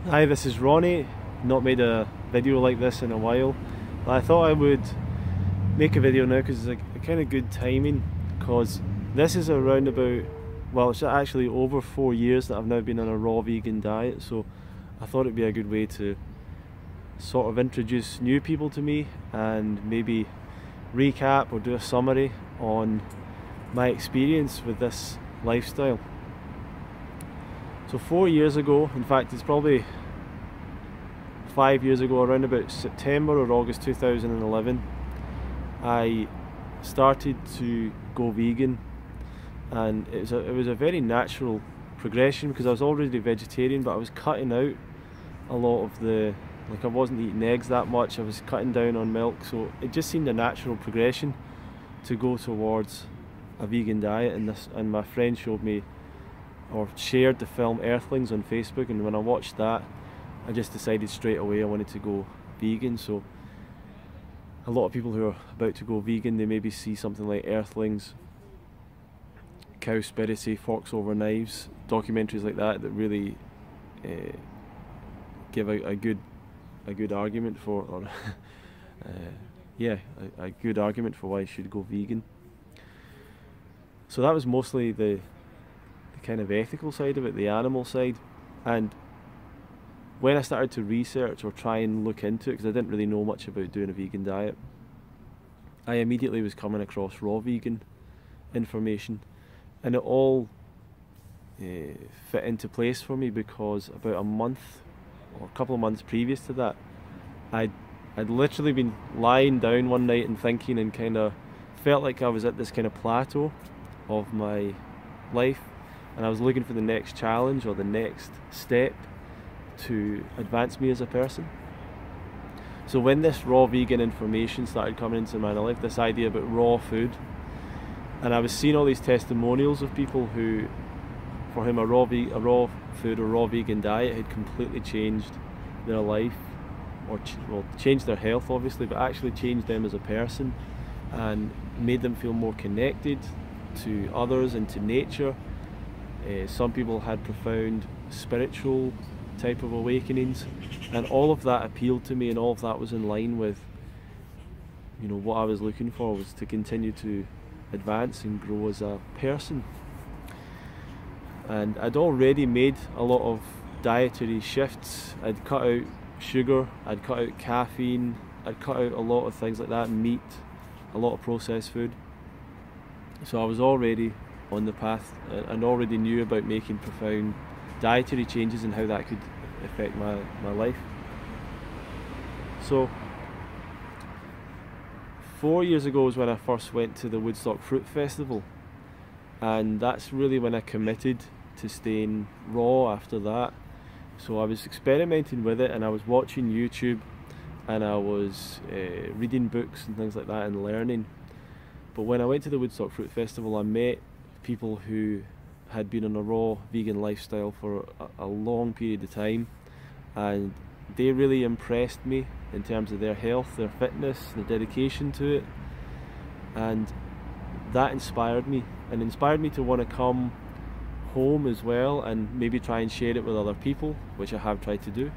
Hi, this is Ronnie. Not made a video like this in a while, but I thought I would make a video now because it's a kind of good timing, because this is around about, well, it's actually over 4 years that I've now been on a raw vegan diet, so I thought it'd be a good way to sort of introduce new people to me and maybe recap or do a summary on my experience with this lifestyle. So 4 years ago, in fact it's probably 5 years ago, around about September or August 2011, I started to go vegan, and it was a very natural progression because I was already vegetarian, but I was cutting out a lot of I wasn't eating eggs that much, I was cutting down on milk, so it just seemed a natural progression to go towards a vegan diet. And my friend showed me or shared the film Earthlings on Facebook, and when I watched that I just decided straight away I wanted to go vegan. So a lot of people who are about to go vegan, they maybe see something like Earthlings, Cowspiracy, Forks Over Knives, documentaries like that really give a good argument for, or a good argument for why you should go vegan. So that was mostly the kind of ethical side of it, the animal side. And when I started to research or try and look into it, because I didn't really know much about doing a vegan diet, I immediately was coming across raw vegan information, and it all fit into place for me, because about a month or a couple of months previous to that, I'd literally been lying down one night and thinking, and kind of felt like I was at this kind of plateau of my life, and I was looking for the next challenge or the next step to advance me as a person. So when this raw vegan information started coming into my life, this idea about raw food, and I was seeing all these testimonials of people who, for whom a raw food or raw vegan diet had completely changed their life, or changed their health obviously, but actually changed them as a person and made them feel more connected to others and to nature. Some people had profound spiritual type of awakenings, and all of that appealed to me, and all of that was in line with, what I was looking for, was to continue to advance and grow as a person. And I'd already made a lot of dietary shifts. I'd cut out sugar, I'd cut out caffeine, I'd cut out a lot of things like that, meat, a lot of processed food. So I was already on the path and already knew about making profound dietary changes and how that could affect my life. So 4 years ago was when I first went to the Woodstock Fruit Festival, and that's really when I committed to staying raw after that. So I was experimenting with it, and I was watching YouTube, and I was reading books and things like that and learning. But when I went to the Woodstock Fruit Festival, I met people who had been on a raw vegan lifestyle for a long period of time, and they really impressed me in terms of their health, their fitness, their dedication to it, and that inspired me to want to come home as well and maybe try and share it with other people, which I have tried to do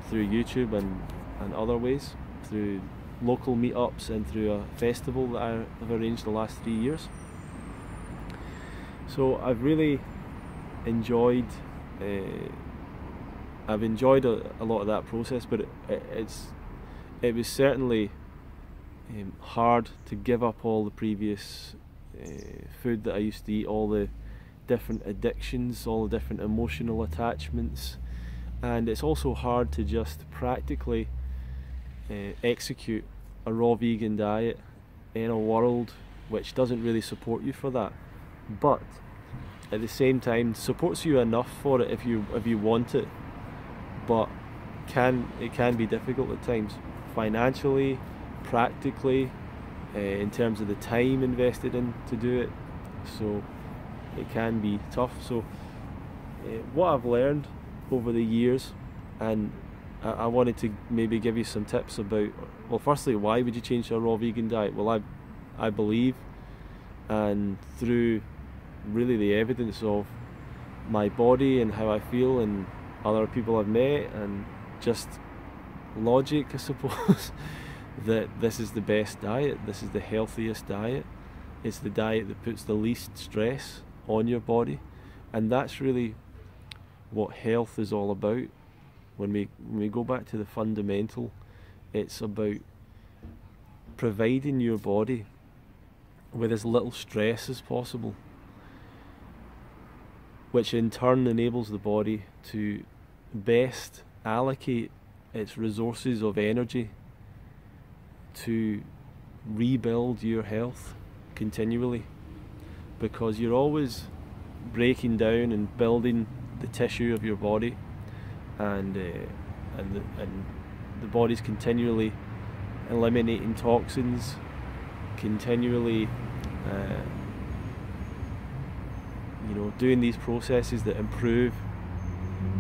through YouTube and other ways, through local meetups and through a festival that I have arranged the last 3 years. So I've really enjoyed a lot of that process, but it was certainly hard to give up all the previous food that I used to eat, all the different addictions, all the different emotional attachments, and it's also hard to just practically execute a raw vegan diet in a world which doesn't really support you for that, but at the same time supports you enough for it if you want it, but it can be difficult at times, financially, practically, in terms of the time invested in to do it. So it can be tough. So what I've learned over the years, and I wanted to maybe give you some tips about, well, firstly, why would you change to a raw vegan diet? Well, I believe, and through really the evidence of my body and how I feel and other people I've met, and just logic, I suppose, that this is the best diet, this is the healthiest diet, it's the diet that puts the least stress on your body. And that's really what health is all about. When we go back to the fundamental, it's about providing your body with as little stress as possible, which in turn enables the body to best allocate its resources of energy to rebuild your health continually, because you're always breaking down and building the tissue of your body, and the body's continually eliminating toxins, continually doing these processes that improve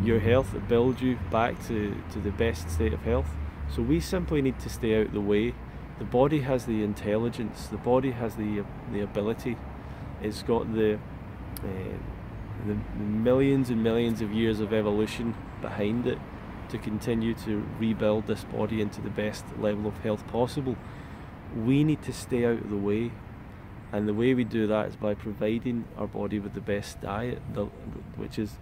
your health, that build you back to the best state of health. So we simply need to stay out of the way. The body has the intelligence, the body has the ability, it's got the millions and millions of years of evolution behind it to continue to rebuild this body into the best level of health possible. We need to stay out of the way, and the way we do that is by providing our body with the best diet, which is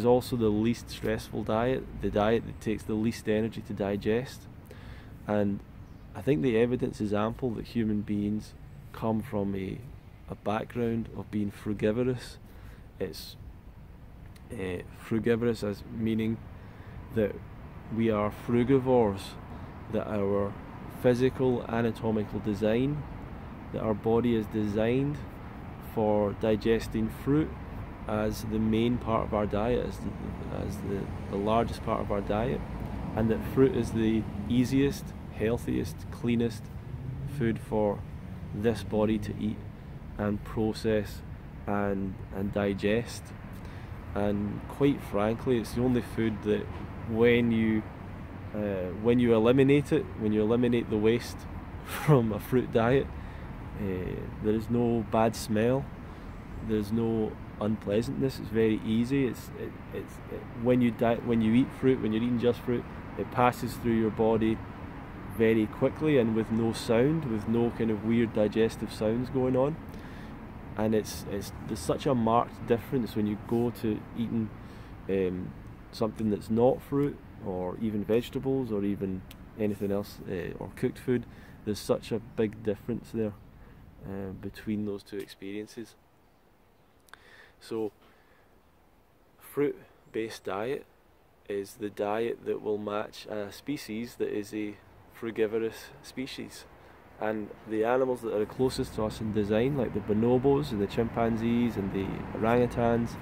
also the least stressful diet, the diet that takes the least energy to digest. And I think the evidence is ample that human beings come from a background of being frugivorous. It's frugivorous as meaning that we are frugivores, that our physical anatomical design, that our body is designed for digesting fruit as the main part of our diet, as the largest part of our diet, and that fruit is the easiest, healthiest, cleanest food for this body to eat and process and digest. And quite frankly, it's the only food that when you eliminate it, when you eliminate the waste from a fruit diet, there is no bad smell, there's no unpleasantness. It's very easy. When you eat fruit, when you're eating just fruit, it passes through your body very quickly and with no sound, with no kind of weird digestive sounds going on. And there's such a marked difference when you go to eating something that's not fruit, or even vegetables, or even anything else, or cooked food. There's such a big difference there between those two experiences. So fruit-based diet is the diet that will match a species that is a frugivorous species. And the animals that are closest to us in design, like the bonobos and the chimpanzees and the orangutans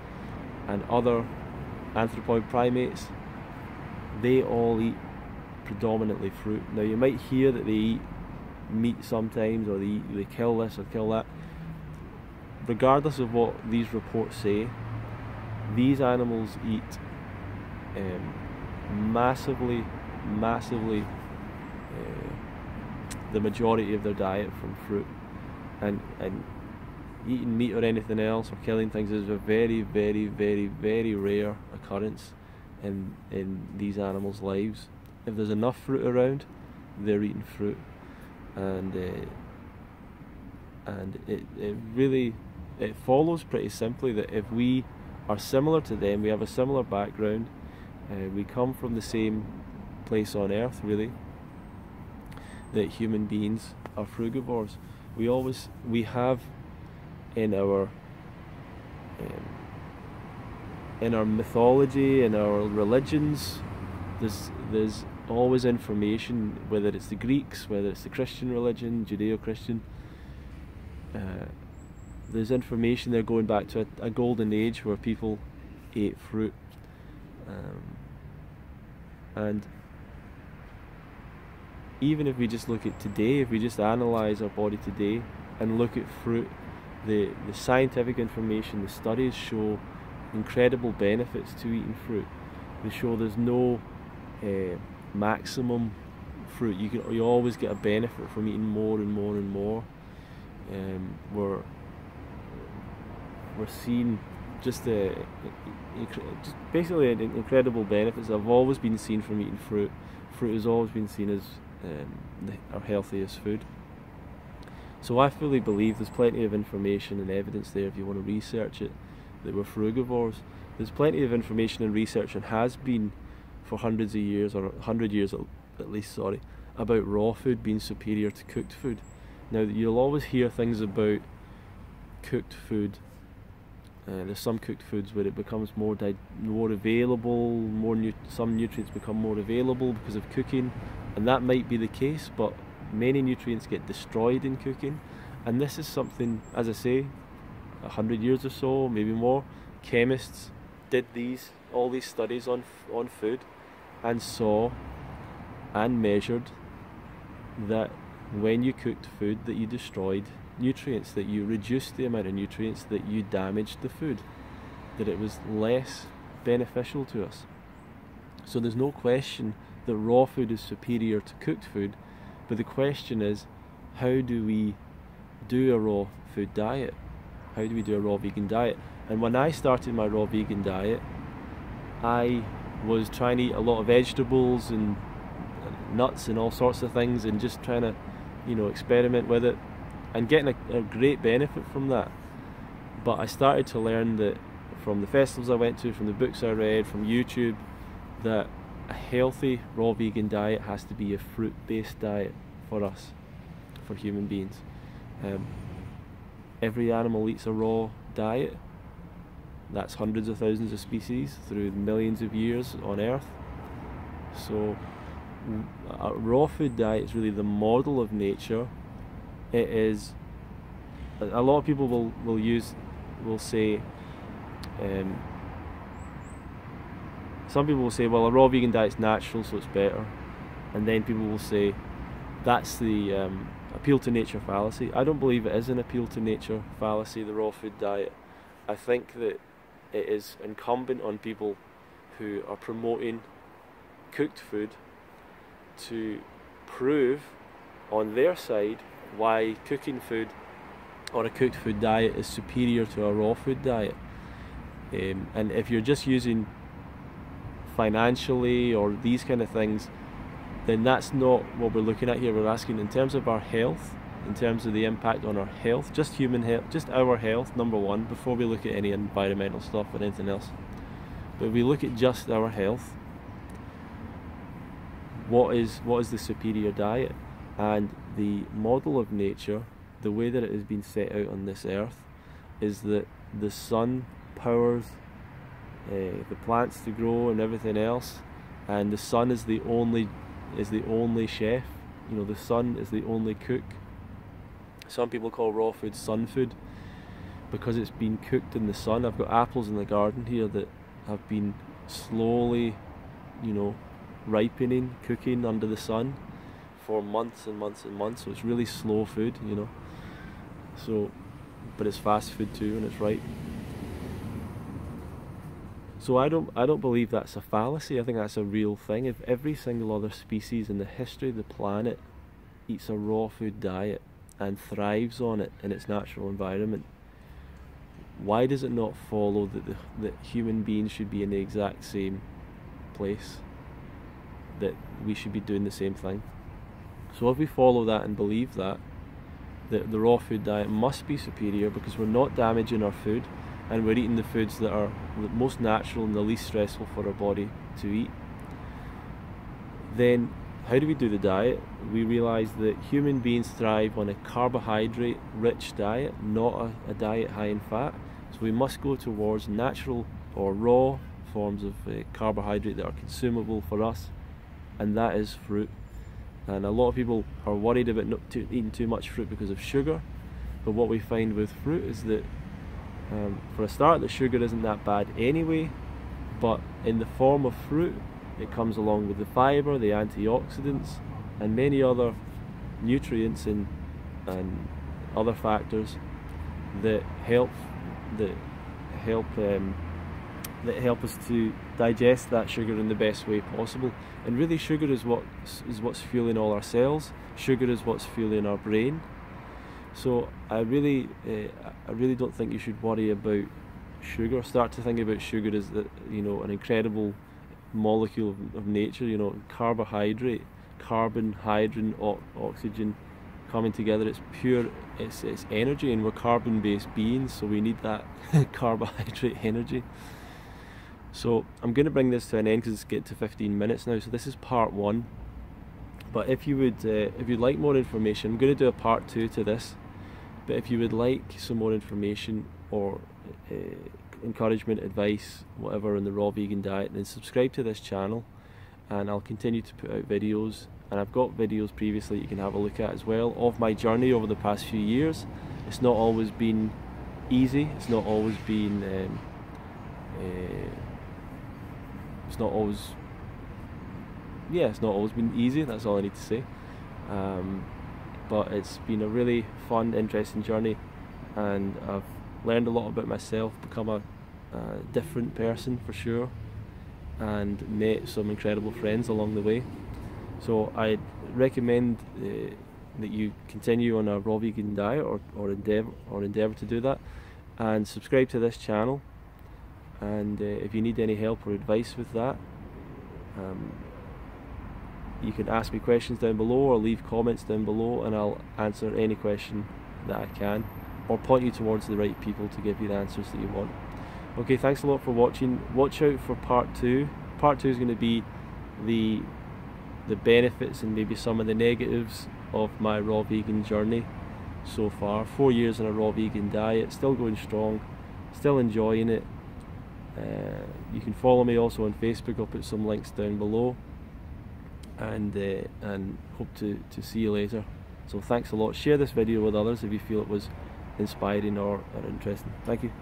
and other anthropoid primates, they all eat predominantly fruit. Now you might hear that they eat meat sometimes, or they kill this or kill that. Regardless of what these reports say, these animals eat massively the majority of their diet from fruit, and eating meat or anything else or killing things is a very rare occurrence in these animals' lives. If there's enough fruit around, they're eating fruit, and it follows pretty simply that if we are similar to them, we have a similar background, we come from the same place on earth, really, that human beings are frugivores. We have in our mythology, in our religions, there's always information, whether it's the Greeks, whether it's the Christian religion, Judeo-Christian, there's information there going back to a golden age where people ate fruit, and even if we just look at today, if we just analyse our body today and look at fruit, the scientific information, the studies show incredible benefits to eating fruit. They show there's no maximum fruit. You always get a benefit from eating more and more and more. We're seeing just just basically incredible benefits that have always been seen from eating fruit. Fruit has always been seen as our healthiest food. So I fully believe there's plenty of information and evidence there if you want to research it, that we're frugivores. There's plenty of information and research, and has been for hundreds of years, or 100 years at least, sorry, about raw food being superior to cooked food. Now, you'll always hear things about cooked food. There's some cooked foods where it becomes more available, some nutrients become more available because of cooking, and that might be the case, but many nutrients get destroyed in cooking. And this is something, as I say, 100 years or so, maybe more, chemists did all these studies on food, and saw and measured that when you cooked food, that you destroyed nutrients, that you reduced the amount of nutrients, that you damaged the food, that it was less beneficial to us. So there's no question that raw food is superior to cooked food, but the question is, how do we do a raw food diet? How do we do a raw vegan diet? And when I started my raw vegan diet, I was trying to eat a lot of vegetables and nuts and all sorts of things, and just trying to, experiment with it, and getting a great benefit from that. But I started to learn that from the festivals I went to, from the books I read, from YouTube, that a healthy raw vegan diet has to be a fruit-based diet for us, for human beings. Every animal eats a raw diet. That's hundreds of thousands of species through millions of years on Earth. So a raw food diet is really the model of nature. It is, a lot of people will say, some people will say, well, a raw vegan diet is natural, so it's better. And then people will say, that's the appeal to nature fallacy. I don't believe it is an appeal to nature fallacy, the raw food diet. I think that it is incumbent on people who are promoting cooked food to prove on their side why cooking food or a cooked food diet is superior to a raw food diet. And if you're just using financially or these kind of things, then that's not what we're looking at here. We're asking in terms of our health, in terms of the impact on our health, just human health, just our health, number one, before we look at any environmental stuff or anything else. But if we look at just our health, what is the superior diet? And the model of nature, the way that it has been set out on this earth, is that the sun powers the plants to grow and everything else, and the sun is the only chef. The sun is the only cook. Some people call raw food sun food because it's been cooked in the sun. I've got apples in the garden here that have been slowly, ripening, cooking under the sun for months and months and months. So it's really slow food, So, but it's fast food too, and it's ripe. So I don't believe that's a fallacy. I think that's a real thing. If every single other species in the history of the planet eats a raw food diet and thrives on it in its natural environment, why does it not follow that human beings should be in the exact same place, that we should be doing the same thing? So if we follow that and believe that the raw food diet must be superior because we're not damaging our food, and we're eating the foods that are the most natural and the least stressful for our body to eat, then how do we do the diet? We realise that human beings thrive on a carbohydrate-rich diet, not a diet high in fat. So we must go towards natural or raw forms of carbohydrate that are consumable for us, and that is fruit. And a lot of people are worried about eating too much fruit because of sugar, but what we find with fruit is that for a start, the sugar isn't that bad anyway, but in the form of fruit, it comes along with the fibre, the antioxidants, and many other nutrients and other factors that help us to digest that sugar in the best way possible. And really, sugar is what's fueling all our cells. Sugar is what's fueling our brain. So I really don't think you should worry about sugar. Start to think about sugar as the, you know, an incredible molecule of nature. You know, carbohydrate, carbon, hydrogen, oxygen coming together. It's pure. It's energy, and we're carbon-based beings, so we need that carbohydrate energy. So I'm going to bring this to an end because it's getting to 15 minutes now. So this is part 1. But if you'd like more information, I'm going to do a part 2 to this. But if you would like some more information or encouragement, advice, whatever on the raw vegan diet, then subscribe to this channel, and I'll continue to put out videos. And I've got videos previously you can have a look at as well of my journey over the past few years. It's not always been easy. It's not always been. It's not always been easy. That's all I need to say. But it's been a really fun, interesting journey, and I've learned a lot about myself, become a different person for sure, and met some incredible friends along the way. So I recommend that you continue on a raw vegan diet, or endeavour to do that, and subscribe to this channel. And if you need any help or advice with that, you can ask me questions down below or leave comments down below, and I'll answer any question that I can, or point you towards the right people to give you the answers that you want. Okay, thanks a lot for watching. Watch out for part 2. Part 2 is going to be the benefits and maybe some of the negatives of my raw vegan journey so far. 4 years on a raw vegan diet, still going strong, still enjoying it. You can follow me also on Facebook. I'll put some links down below, and hope to see you later. So thanks a lot. Share this video with others if you feel it was inspiring or interesting. Thank you.